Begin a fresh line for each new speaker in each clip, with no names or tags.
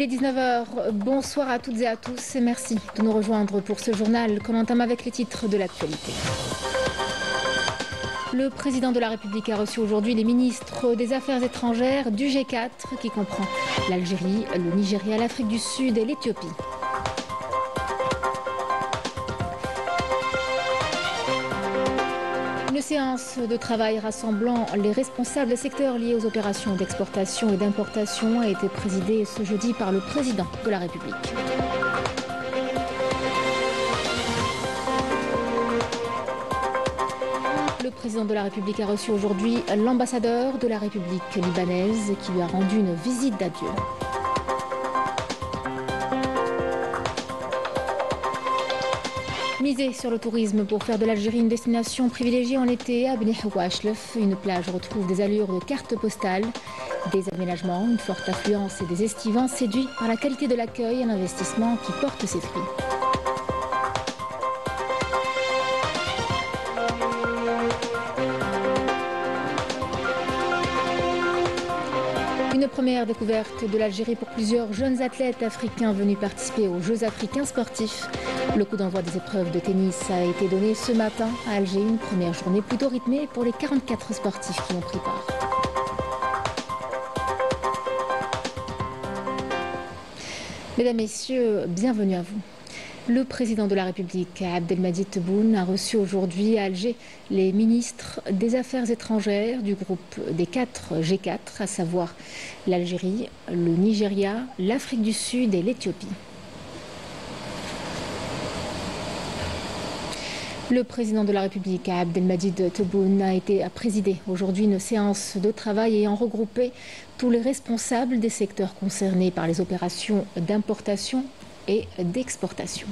Il est 19 h, bonsoir à toutes et à tous et merci de nous rejoindre pour ce journal qu'on entame avec les titres de l'actualité. Le président de la République a reçu aujourd'hui les ministres des Affaires étrangères du G4 qui comprend l'Algérie, le Nigeria, l'Afrique du Sud et l'Éthiopie. Une séance de travail rassemblant les responsables des secteurs liés aux opérations d'exportation et d'importation a été présidée ce jeudi par le président de la République. Le président de la République a reçu aujourd'hui l'ambassadeur de la République libanaise qui lui a rendu une visite d'adieu. Miser sur le tourisme pour faire de l'Algérie une destination privilégiée en été à Beni Houachlef. Une plage retrouve des allures de carte postale, des aménagements, une forte affluence et des estivants séduits par la qualité de l'accueil, un investissement qui porte ses fruits. Une première découverte de l'Algérie pour plusieurs jeunes athlètes africains venus participer aux Jeux africains sportifs. Le coup d'envoi des épreuves de tennis a été donné ce matin à Alger. Une première journée plutôt rythmée pour les 44 sportifs qui ont pris part. Mesdames, Messieurs, bienvenue à vous. Le président de la République, Abdelmadjid Tebboune, a reçu aujourd'hui à Alger les ministres des Affaires étrangères du groupe des 4 G4, à savoir l'Algérie, le Nigeria, l'Afrique du Sud et l'Éthiopie. Le président de la République, Abdelmadjid Tebboune, a présidé aujourd'hui une séance de travail ayant regroupé tous les responsables des secteurs concernés par les opérations d'importation et d'exportation.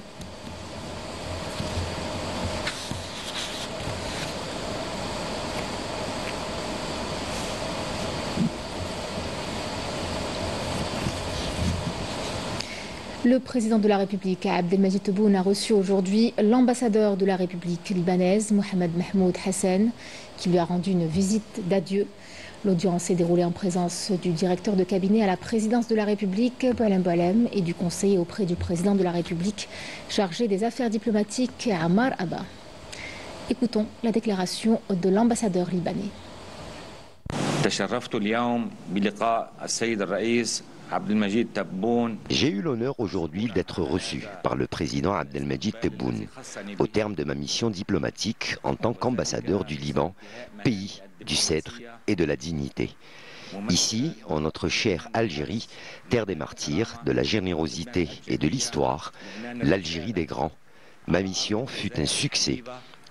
Le président de la République, Abdelmadjid Tebboune, a reçu aujourd'hui l'ambassadeur de la République libanaise, Mohamed Mahmoud Hassan, qui lui a rendu une visite d'adieu. L'audience s'est déroulée en présence du directeur de cabinet à la présidence de la République, Boualem Boualem, et du conseiller auprès du président de la République chargé des affaires diplomatiques, Ammar Abba. Écoutons la déclaration de l'ambassadeur libanais.
J'ai eu l'honneur aujourd'hui d'être reçu par le président Abdelmadjid Tebboune au terme de ma mission diplomatique en tant qu'ambassadeur du Liban, pays du cèdre et de la dignité. Ici, en notre chère Algérie, terre des martyrs, de la générosité et de l'histoire, l'Algérie des grands, ma mission fut un succès.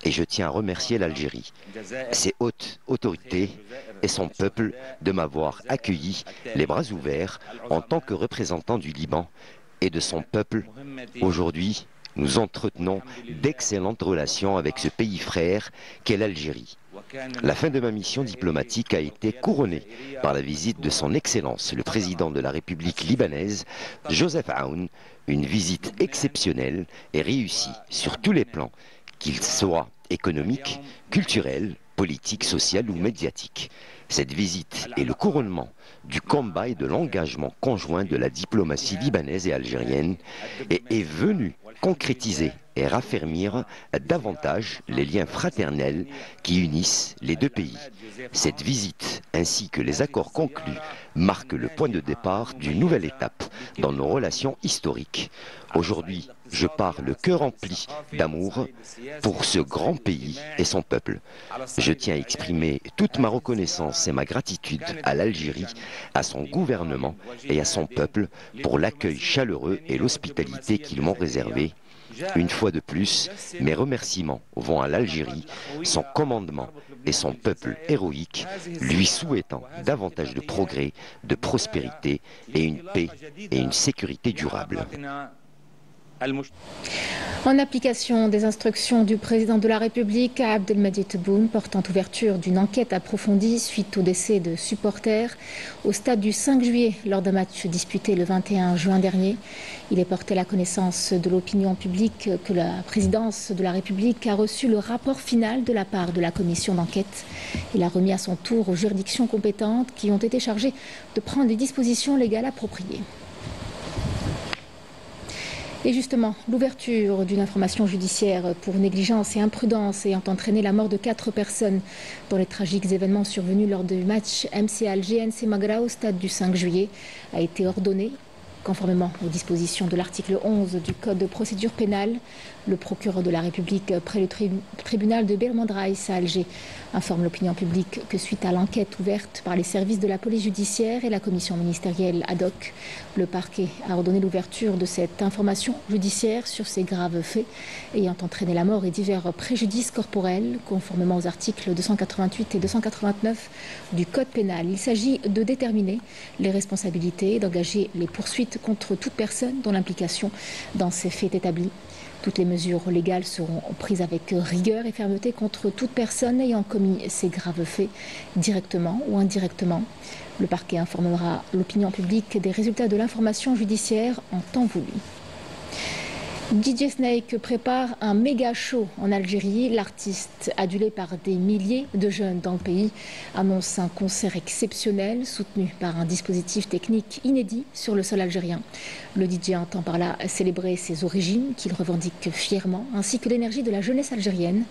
Et je tiens à remercier l'Algérie, ses hautes autorités et son peuple de m'avoir accueilli les bras ouverts en tant que représentant du Liban et de son peuple. Aujourd'hui, nous entretenons d'excellentes relations avec ce pays frère qu'est l'Algérie. La fin de ma mission diplomatique a été couronnée par la visite de son Excellence, le président de la République libanaise, Joseph Aoun, une visite exceptionnelle et réussie sur tous les plans, qu'il soit économique, culturel, politique, social ou médiatique. Cette visite est le couronnement du combat et de l'engagement conjoint de la diplomatie libanaise et algérienne et est venue concrétiser et raffermir davantage les liens fraternels qui unissent les deux pays. Cette visite ainsi que les accords conclus marquent le point de départ d'une nouvelle étape dans nos relations historiques. Aujourd'hui, je pars le cœur rempli d'amour pour ce grand pays et son peuple. Je tiens à exprimer toute ma reconnaissance et ma gratitude à l'Algérie, à son gouvernement et à son peuple pour l'accueil chaleureux et l'hospitalité qu'ils m'ont réservé. Une fois de plus, mes remerciements vont à l'Algérie, son commandement et son peuple héroïque, lui souhaitant davantage de progrès, de prospérité et une paix et une sécurité durable.
En application des instructions du président de la République, Abdelmadjid Tebboune, portant ouverture d'une enquête approfondie suite au décès de supporters au stade du 5 juillet lors d'un match disputé le 21 juin dernier. Il est porté à la connaissance de l'opinion publique que la présidence de la République a reçu le rapport final de la part de la commission d'enquête. Il a remis à son tour aux juridictions compétentes qui ont été chargées de prendre des dispositions légales appropriées. Et justement, l'ouverture d'une information judiciaire pour négligence et imprudence ayant entraîné la mort de 4 personnes dans les tragiques événements survenus lors du match MC Alger-NC Magra au stade du 5 juillet a été ordonnée. Conformément aux dispositions de l'article 11 du Code de procédure pénale, le procureur de la République près le tribunal de Belmodraïs à Alger informe l'opinion publique que suite à l'enquête ouverte par les services de la police judiciaire et la commission ministérielle ad hoc, le parquet a ordonné l'ouverture de cette information judiciaire sur ces graves faits ayant entraîné la mort et divers préjudices corporels conformément aux articles 288 et 289 du Code pénal. Il s'agit de déterminer les responsabilités et d'engager les poursuites contre toute personne dont l'implication dans ces faits est établie. Toutes les mesures légales seront prises avec rigueur et fermeté contre toute personne ayant commis ces graves faits, directement ou indirectement. Le parquet informera l'opinion publique des résultats de l'information judiciaire en temps voulu. DJ Snake prépare un méga show en Algérie. L'artiste, adulé par des milliers de jeunes dans le pays, annonce un concert exceptionnel soutenu par un dispositif technique inédit sur le sol algérien. Le DJ entend par là célébrer ses origines qu'il revendique fièrement, ainsi que l'énergie de la jeunesse algérienne.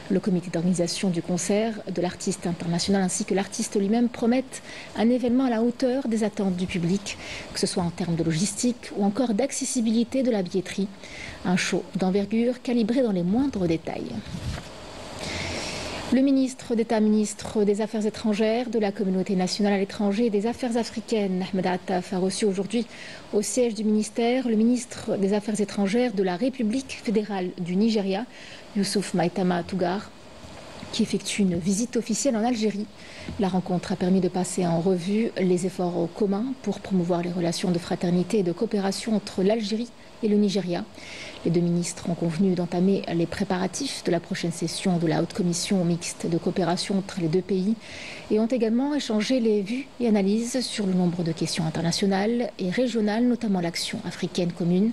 Le comité d'organisation du concert de l'artiste international ainsi que l'artiste lui-même promettent un événement à la hauteur des attentes du public, que ce soit en termes de logistique ou encore d'accessibilité de la billetterie. Un show d'envergure calibré dans les moindres détails. Le ministre d'État, ministre des Affaires étrangères, de la communauté nationale à l'étranger et des Affaires africaines, Ahmed Attaf, a reçu aujourd'hui au siège du ministère le ministre des Affaires étrangères de la République fédérale du Nigeria, Youssouf Maitama Tougar, qui effectue une visite officielle en Algérie. La rencontre a permis de passer en revue les efforts communs pour promouvoir les relations de fraternité et de coopération entre l'Algérie et le Nigeria. Les deux ministres ont convenu d'entamer les préparatifs de la prochaine session de la haute commission mixte de coopération entre les deux pays et ont également échangé les vues et analyses sur le nombre de questions internationales et régionales, notamment l'action africaine commune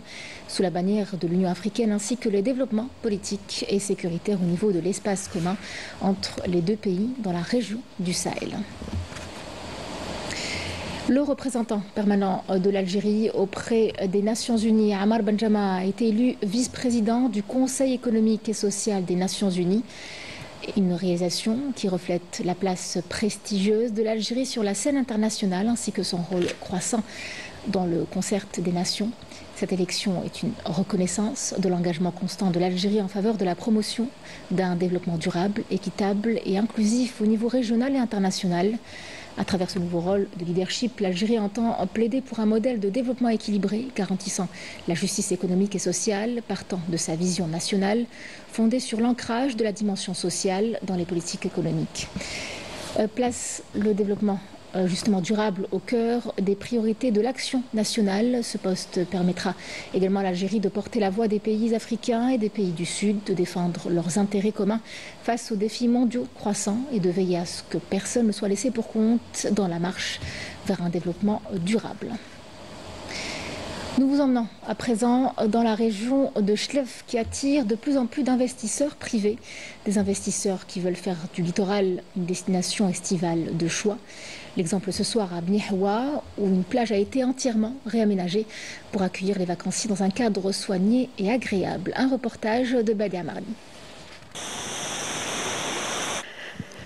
sous la bannière de l'Union africaine ainsi que les développements politiques et sécuritaires au niveau de l'espace commun entre les deux pays dans la région du Sahel. Le représentant permanent de l'Algérie auprès des Nations Unies, Ammar Benjama, a été élu vice-président du Conseil économique et social des Nations Unies. Une réalisation qui reflète la place prestigieuse de l'Algérie sur la scène internationale ainsi que son rôle croissant dans le concert des nations. Cette élection est une reconnaissance de l'engagement constant de l'Algérie en faveur de la promotion d'un développement durable, équitable et inclusif au niveau régional et international. À travers ce nouveau rôle de leadership, l'Algérie entend plaider pour un modèle de développement équilibré, garantissant la justice économique et sociale, partant de sa vision nationale, fondée sur l'ancrage de la dimension sociale dans les politiques économiques. Place le développement justement durable au cœur des priorités de l'action nationale. Ce poste permettra également à l'Algérie de porter la voix des pays africains et des pays du Sud, de défendre leurs intérêts communs face aux défis mondiaux croissants et de veiller à ce que personne ne soit laissé pour compte dans la marche vers un développement durable. Nous vous emmenons à présent dans la région de Chlef qui attire de plus en plus d'investisseurs privés, des investisseurs qui veulent faire du littoral une destination estivale de choix. L'exemple ce soir à Bnihoua, où une plage a été entièrement réaménagée pour accueillir les vacanciers dans un cadre soigné et agréable. Un reportage de Badi Amarni.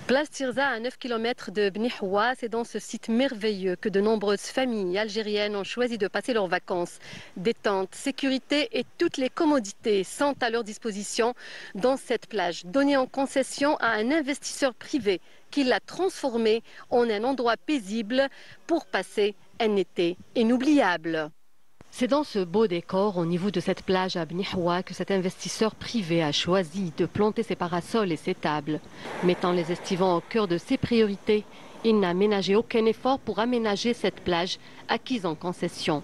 Place Tirza, à 9 km de Bnihoua, c'est dans ce site merveilleux que de nombreuses familles algériennes ont choisi de passer leurs vacances. Détente, sécurité et toutes les commodités sont à leur disposition dans cette plage, donnée en concession à un investisseur privé qui l'a transformée en un endroit paisible pour passer un été inoubliable. C'est dans ce beau décor, au niveau de cette plage à Bnihoua, que cet investisseur privé a choisi de planter ses parasols et ses tables. Mettant les estivants au cœur de ses priorités, il n'a ménagé aucun effort pour aménager cette plage acquise en concession.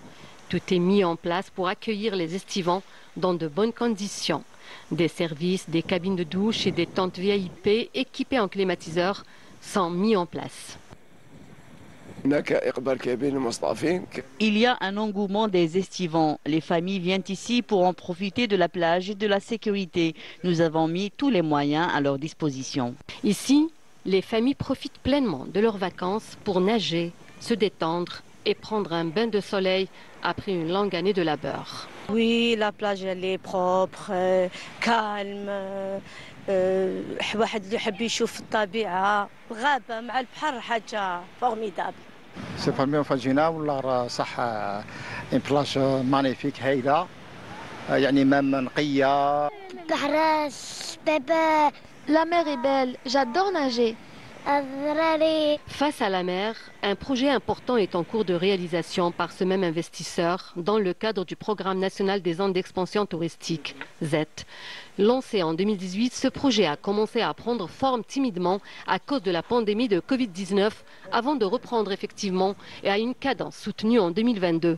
Tout est mis en place pour accueillir les estivants dans de bonnes conditions. Des services, des cabines de douche et des tentes VIP équipées en climatiseurs sont mis en place.
Il y a un engouement des estivants. Les familles viennent ici pour en profiter de la plage et de la sécurité. Nous avons mis tous les moyens à leur disposition.
Ici, les familles profitent pleinement de leurs vacances pour nager, se détendre et prendre un bain de soleil après une longue année de labeur.
Oui, la plage elle est propre, calme. واحد يحب يشوف الطبيعة الغابة مع البحر حاجة فورميدابل.
سي بارميون فاجينا ولا صح ان بلاج مانيفيك هايلة يعني مام نقية.
تحرس بابا.
La mer est belle, j'adore nager.
Face à la mer, un projet important est en cours de réalisation par ce même investisseur dans le cadre du Programme national des zones d'expansion touristique, ZET. Lancé en 2018, ce projet a commencé à prendre forme timidement à cause de la pandémie de Covid-19 avant de reprendre effectivement et à une cadence soutenue en 2022.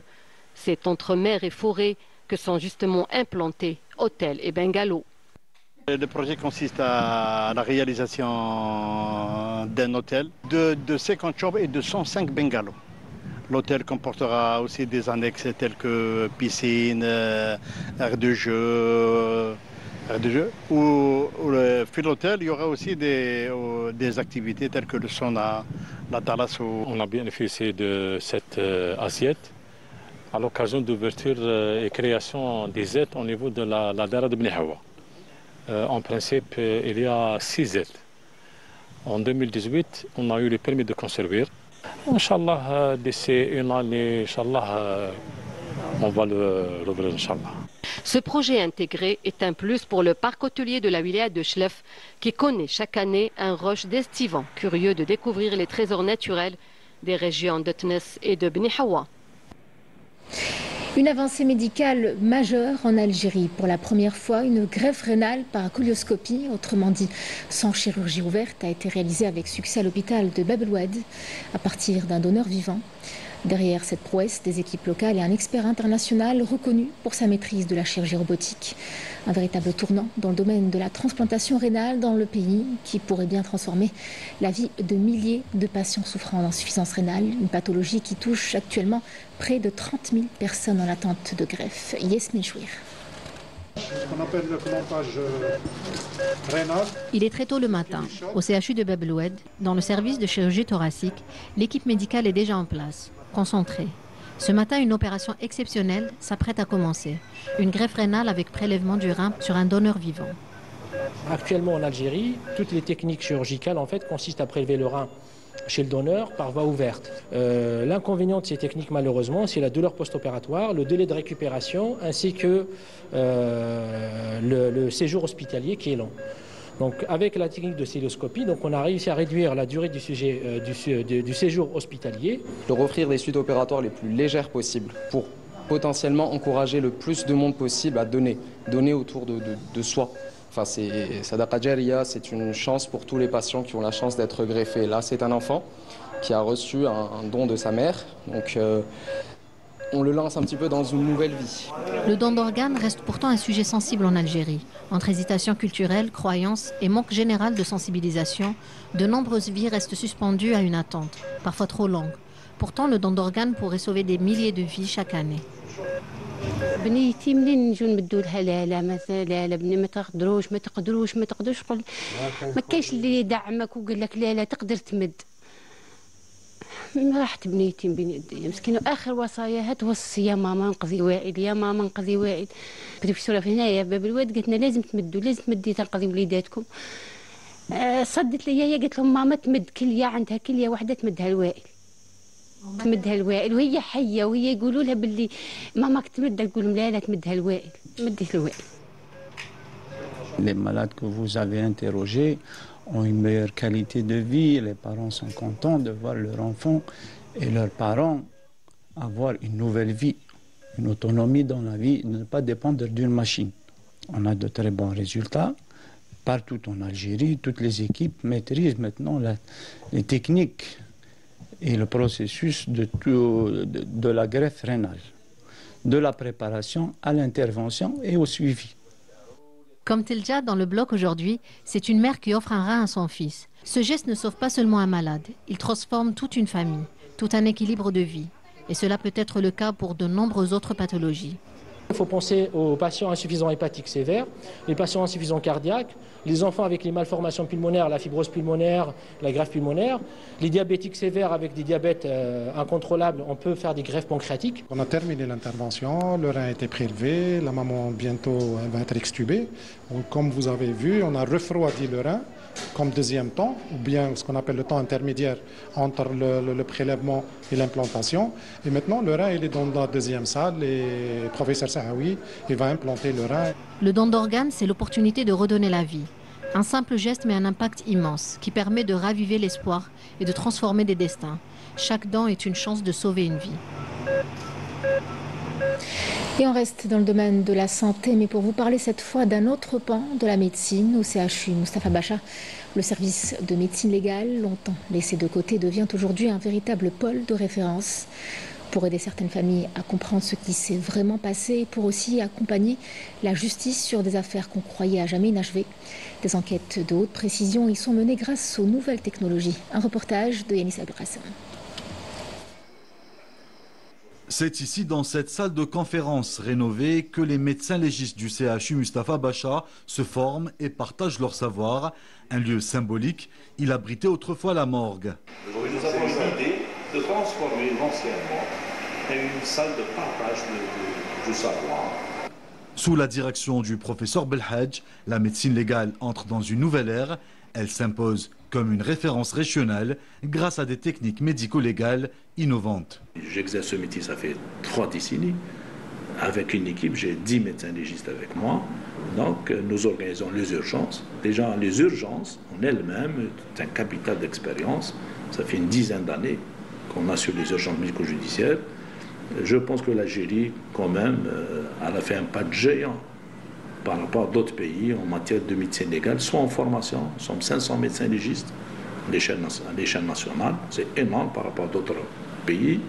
C'est entre mer et forêt que sont justement implantés hôtels et bungalows.
Le projet consiste à la réalisation d'un hôtel de 50 chambres et de 105 bungalows. L'hôtel comportera aussi des annexes telles que piscine, aire de jeu. Ou le fil l'hôtel, il y aura aussi des activités telles que le sauna, la thalasso.
On a bénéficié de cette assiette à l'occasion d'ouverture et création des aides au niveau de la Dara de Bni Hawa. En principe, il y a 6 aides. En 2018, on a eu le permis de conserver. Inch'Allah, d'ici une année, Inch'Allah, on va l'ouvrir, Inch'Allah.
Ce projet intégré est un plus pour le parc hôtelier de la wilaya de Chlef, qui connaît chaque année un rush d'estivants curieux de découvrir les trésors naturels des régions de Tness et de Bni Hawa.
Une avancée médicale majeure en Algérie. Pour la première fois, une greffe rénale par colioscopie, autrement dit sans chirurgie ouverte, a été réalisée avec succès à l'hôpital de Bab el-Oued à partir d'un donneur vivant. Derrière cette prouesse, des équipes locales et un expert international reconnu pour sa maîtrise de la chirurgie robotique. Un véritable tournant dans le domaine de la transplantation rénale dans le pays qui pourrait bien transformer la vie de milliers de patients souffrant d'insuffisance rénale, une pathologie qui touche actuellement près de 30 000 personnes en attente de greffe. Yasmine Chouir.
Il est très tôt le matin. Au CHU de Bab el-Oued, dans le service de chirurgie thoracique, l'équipe médicale est déjà en place, concentrée. Ce matin, une opération exceptionnelle s'apprête à commencer. Une greffe rénale avec prélèvement du rein sur un donneur vivant.
Actuellement en Algérie, toutes les techniques chirurgicales en fait consistent à prélever le rein chez le donneur par voie ouverte. L'inconvénient de ces techniques malheureusement, c'est la douleur post-opératoire, le délai de récupération ainsi que le séjour hospitalier qui est long. Donc avec la technique de célioscopie, on a réussi à réduire la durée du séjour hospitalier.
Leur offrir les suites opératoires les plus légères possibles pour potentiellement encourager le plus de monde possible à donner autour de soi. Enfin, Sadaqa Jariya, c'est une chance pour tous les patients qui ont la chance d'être greffés. Là, c'est un enfant qui a reçu un don de sa mère. Donc, on le lance un petit peu dans une nouvelle vie.
Le don d'organes reste pourtant un sujet sensible en Algérie. Entre hésitation culturelle, croyances et manque général de sensibilisation, de nombreuses vies restent suspendues à une attente, parfois trop longue. Pourtant, le don d'organes pourrait sauver des milliers de vies chaque année.
بنيتي منين نجو نمدوا لها لا مثلا لا بني ما تقدروش قول ما كاينش اللي يدعمك وقال لك لا تقدر تمد راحت بنيتي بين يدي مسكينه اخر وصاياها توصي يا ماما انقذي وائل يا ماما انقذي وائل كنت في السوره هنايا باب الواد قالت لنا لازم تمدي تنقذي وليداتكم صدت لي هي قالت لهم ماما تمد كليه عندها كليه واحده تمدها الوائل وهي حيه وهي يقولوا لها باللي ماماك تمد تقول لهم لا تمدها الوائل مديت الوائل.
Les malades que vous avez interrogés ont une meilleure qualité de vie, les parents sont contents de voir leur enfant et leurs parents avoir une nouvelle vie, une autonomie dans la vie, ne pas dépendre d'une machine. On a de très bons résultats partout en Algérie, toutes les équipes maîtrisent maintenant les techniques et le processus de la greffe rénale, de la préparation à l'intervention et au suivi.
Comme Telja dans le bloc aujourd'hui, c'est une mère qui offre un rein à son fils. Ce geste ne sauve pas seulement un malade, il transforme toute une famille, tout un équilibre de vie. Et cela peut être le cas pour de nombreuses autres pathologies.
Il faut penser aux patients insuffisants hépatiques sévères, les patients insuffisants cardiaques, les enfants avec les malformations pulmonaires, la fibrose pulmonaire, la greffe pulmonaire, les diabétiques sévères avec des diabètes incontrôlables, on peut faire des greffes pancréatiques.
On a terminé l'intervention, le rein a été prélevé, la maman bientôt va être extubée. Donc, comme vous avez vu, on a refroidi le rein comme deuxième temps, ou bien ce qu'on appelle le temps intermédiaire entre le prélèvement et l'implantation. Et maintenant, le rein il est dans la deuxième salle et le professeur Sahaoui il va implanter le rein.
Le don d'organes, c'est l'opportunité de redonner la vie. Un simple geste mais un impact immense qui permet de raviver l'espoir et de transformer des destins. Chaque don est une chance de sauver une vie.
Et on reste dans le domaine de la santé, mais pour vous parler cette fois d'un autre pan de la médecine, au CHU Moustapha Bacha. Le service de médecine légale, longtemps laissé de côté, devient aujourd'hui un véritable pôle de référence pour aider certaines familles à comprendre ce qui s'est vraiment passé et pour aussi accompagner la justice sur des affaires qu'on croyait à jamais inachevées. Des enquêtes de haute précision y sont menées grâce aux nouvelles technologies. Un reportage de Yanis Abdelkassem.
C'est ici, dans cette salle de conférence rénovée, que les médecins légistes du CHU Moustapha Bacha se forment et partagent leur savoir. Un lieu symbolique, il abritait autrefois la morgue.
Aujourd'hui, nous avons l'idée de transformer l'anciennement en une salle de partage du savoir.
Sous la direction du professeur Belhadj, la médecine légale entre dans une nouvelle ère. Elle s'impose comme une référence régionale grâce à des techniques médico-légales innovantes.
J'exerce ce métier, ça fait 3 décennies. Avec une équipe, j'ai 10 médecins légistes avec moi. Donc, nous organisons les urgences. Déjà, les urgences en elles-mêmes, c'est un capital d'expérience. Ça fait une dizaine d'années qu'on assure les urgences médico-judiciaires. Je pense que l'Algérie, quand même, elle a fait un pas de géant par rapport à d'autres pays en matière de médecine légale, soit en formation. Nous sommes 500 médecins légistes à l'échelle nationale. C'est énorme par rapport à d'autres pays.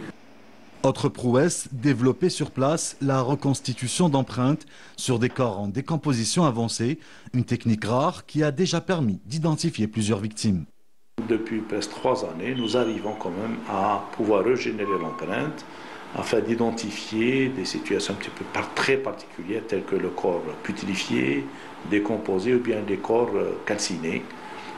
Autre prouesse, développer sur place la reconstitution d'empreintes sur des corps en décomposition avancée, une technique rare qui a déjà permis d'identifier plusieurs victimes.
Depuis presque 3 années, nous arrivons quand même à pouvoir régénérer l'empreinte afin d'identifier des situations un petit peu très particulières telles que le corps putréfié, décomposé ou bien des corps calcinés,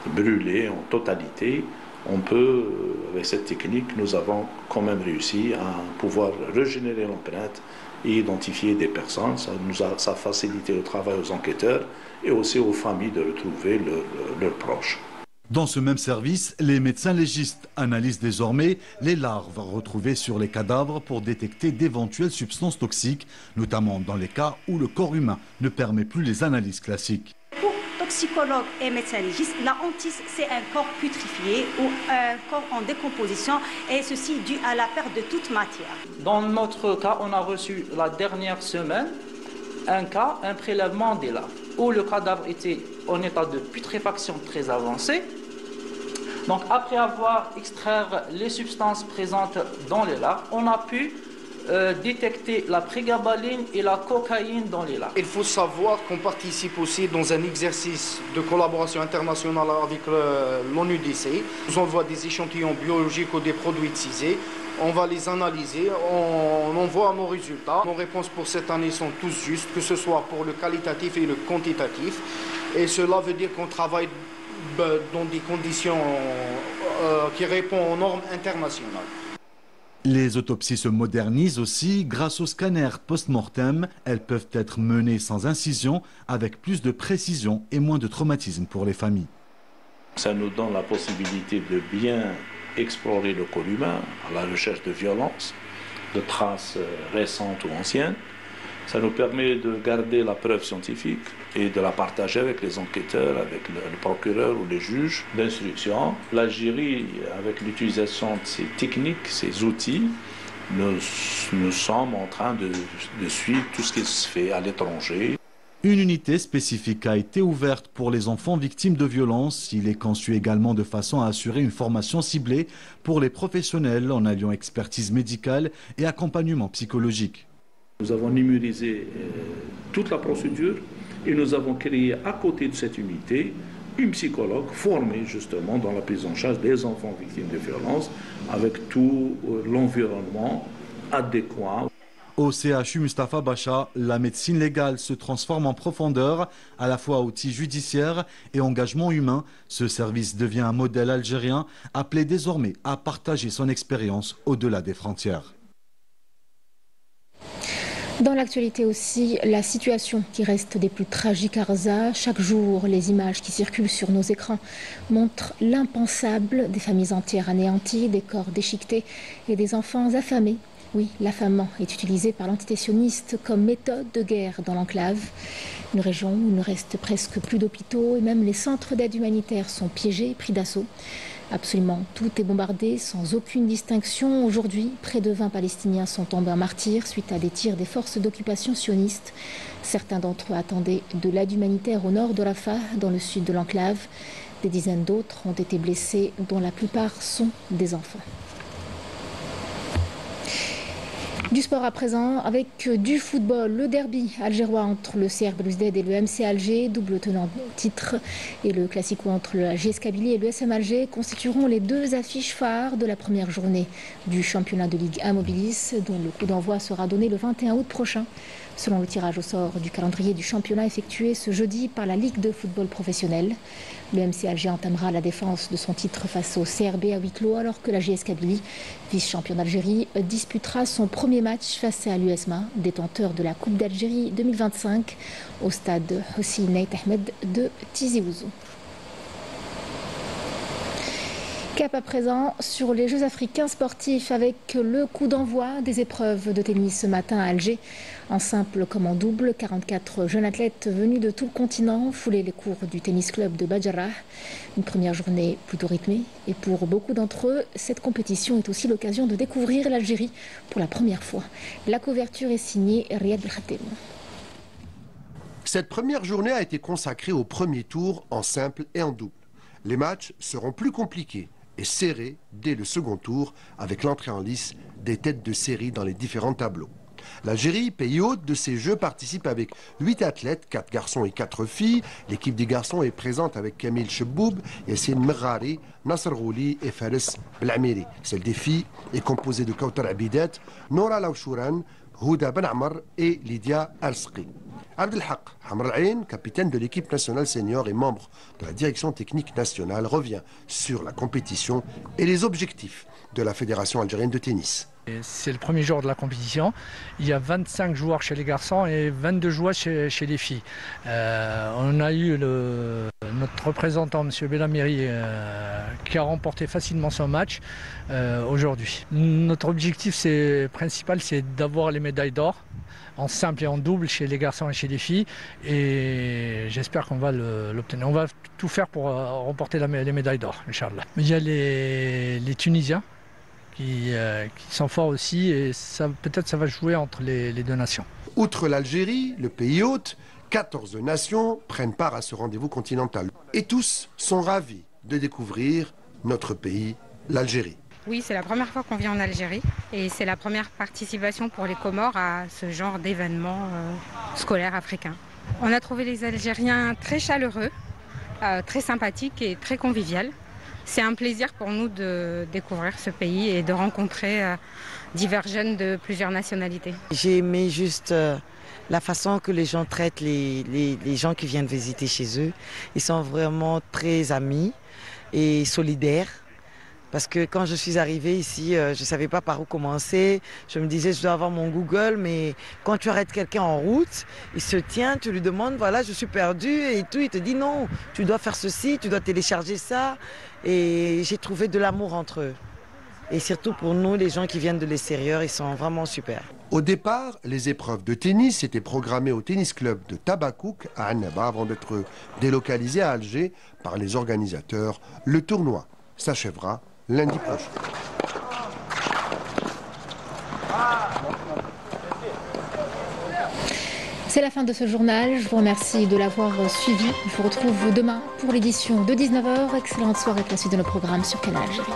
brûlés en totalité. On peut, avec cette technique, nous avons quand même réussi à pouvoir régénérer l'empreinte et identifier des personnes. Ça a facilité le travail aux enquêteurs et aussi aux familles de retrouver leurs proches.
Dans ce même service, les médecins légistes analysent désormais les larves retrouvées sur les cadavres pour détecter d'éventuelles substances toxiques, notamment dans les cas où le corps humain ne permet plus les analyses classiques.
Pour toxicologues et médecins légistes, la hantise, c'est un corps putréfié ou un corps en décomposition, et ceci dû à la perte de toute matière.
Dans notre cas, on a reçu la dernière semaine un prélèvement des larves, où le cadavre était en état de putréfaction très avancé. Donc après avoir extrait les substances présentes dans les larves, on a pu détecter la prégabaline et la cocaïne dans les larves.
Il faut savoir qu'on participe aussi dans un exercice de collaboration internationale avec l'ONUDC. On nous envoie des échantillons biologiques ou des produits de CISE. On va les analyser, on envoie nos résultats. Nos réponses pour cette année sont tous justes, que ce soit pour le qualitatif et le quantitatif. Et cela veut dire qu'on travaille dans des conditions qui répondent aux normes internationales.
Les autopsies se modernisent aussi grâce aux scanners post-mortem. Elles peuvent être menées sans incision, avec plus de précision et moins de traumatisme pour les familles.
Ça nous donne la possibilité de bien explorer le corps humain à la recherche de violences, de traces récentes ou anciennes. Ça nous permet de garder la preuve scientifique et de la partager avec les enquêteurs, avec le procureur ou les juges d'instruction. L'Algérie, avec l'utilisation de ces techniques, ces outils, nous sommes en train de suivre tout ce qui se fait à l'étranger.
Une unité spécifique a été ouverte pour les enfants victimes de violences. Il est conçu également de façon à assurer une formation ciblée pour les professionnels en alliant expertise médicale et accompagnement psychologique.
Nous avons numérisé toute la procédure et nous avons créé à côté de cette unité une psychologue formée justement dans la prise en charge des enfants victimes de violences avec tout l'environnement adéquat.
Au CHU Mustapha Bacha, la médecine légale se transforme en profondeur, à la fois outil judiciaire et engagement humain. Ce service devient un modèle algérien appelé désormais à partager son expérience au-delà des frontières.
Dans l'actualité aussi, la situation qui reste des plus tragiques à Gaza. Chaque jour, les images qui circulent sur nos écrans montrent l'impensable, des familles entières anéanties, des corps déchiquetés et des enfants affamés. Oui, l'affamement est utilisé par l'entité sioniste comme méthode de guerre dans l'enclave. Une région où il ne reste presque plus d'hôpitaux et même les centres d'aide humanitaire sont piégés, pris d'assaut. Absolument tout est bombardé sans aucune distinction. Aujourd'hui, près de 20 Palestiniens sont tombés en martyrs suite à des tirs des forces d'occupation sionistes. Certains d'entre eux attendaient de l'aide humanitaire au nord de Rafah, dans le sud de l'enclave. Des dizaines d'autres ont été blessés, dont la plupart sont des enfants. Du sport à présent, avec du football, le derby algérois entre le CR Belouizdad et le MC Alger, double tenant titre, et le classico entre le JS Kabylie et le SM Alger constitueront les deux affiches phares de la première journée du championnat de Ligue 1 Mobilis, dont le coup d'envoi sera donné le 21 août prochain, selon le tirage au sort du calendrier du championnat effectué ce jeudi par la Ligue de football professionnel. Le MC Alger entamera la défense de son titre face au CRB à huis clos, alors que la JS Kabylie, vice-champion d'Algérie, disputera son premier match face à l'USMA, détenteur de la Coupe d'Algérie 2025, au stade Hossein Nait Ahmed de Tizi Ouzou. Cap à présent sur les Jeux africains sportifs avec le coup d'envoi des épreuves de tennis ce matin à Alger. En simple comme en double, 44 jeunes athlètes venus de tout le continent foulaient les cours du tennis club de Badjarrah. Une première journée plutôt rythmée et pour beaucoup d'entre eux, cette compétition est aussi l'occasion de découvrir l'Algérie pour la première fois. La couverture est signée Riyad Belkhatem.
Cette première journée a été consacrée au premier tour en simple et en double. Les matchs seront plus compliqués et serrés dès le second tour avec l'entrée en lice des têtes de série dans les différents tableaux. L'Algérie, pays hôte de ces Jeux, participe avec 8 athlètes, 4 garçons et 4 filles. L'équipe des garçons est présente avec Kamil Cheboub, Yassine Merghari, Nasser Ghouli et Fares Blamiri. Celle des filles est composée de Kautar Abidat, Nora Laouchouran, Houda Ben Amr et Lydia Alsqi. Abdelhaq Hamr Al-Ain, capitaine de l'équipe nationale senior et membre de la direction technique nationale, revient sur la compétition et les objectifs de la Fédération algérienne de tennis.
C'est le premier jour de la compétition. Il y a 25 joueurs chez les garçons et 22 joueurs chez les filles. On a eu notre représentant, M. Belhamiri, qui a remporté facilement son match aujourd'hui. Notre objectif principal, c'est d'avoir les médailles d'or en simple et en double chez les garçons et chez les filles. Et j'espère qu'on va l'obtenir. On va tout faire pour remporter les médailles d'or, Inch'Allah. Il y a les Tunisiens qui sont forts aussi et peut-être ça va jouer entre les deux nations.
Outre l'Algérie, le pays hôte, 14 nations prennent part à ce rendez-vous continental. Et tous sont ravis de découvrir notre pays, l'Algérie.
Oui, c'est la première fois qu'on vient en Algérie et c'est la première participation pour les Comores à ce genre d'événement scolaire africain. On a trouvé les Algériens très chaleureux, très sympathiques et très conviviaux. C'est un plaisir pour nous de découvrir ce pays et de rencontrer divers jeunes de plusieurs nationalités.
J'ai aimé juste la façon que les gens traitent les gens qui viennent visiter chez eux. Ils sont vraiment très amis et solidaires. Parce que quand je suis arrivée ici, je ne savais pas par où commencer. Je me disais, je dois avoir mon Google, mais quand tu arrêtes quelqu'un en route, il se tient, tu lui demandes, voilà, je suis perdu et tout. Il te dit non, tu dois faire ceci, tu dois télécharger ça. Et j'ai trouvé de l'amour entre eux. Et surtout pour nous, les gens qui viennent de l'extérieur, ils sont vraiment super.
Au départ, les épreuves de tennis étaient programmées au tennis club de Tabakouk à Annaba avant d'être délocalisées à Alger par les organisateurs. Le tournoi s'achèvera lundi prochain.
C'est la fin de ce journal. Je vous remercie de l'avoir suivi. Je vous retrouve demain pour l'édition de 19h. Excellente soirée avec la suite de nos programmes sur Canal Algérie.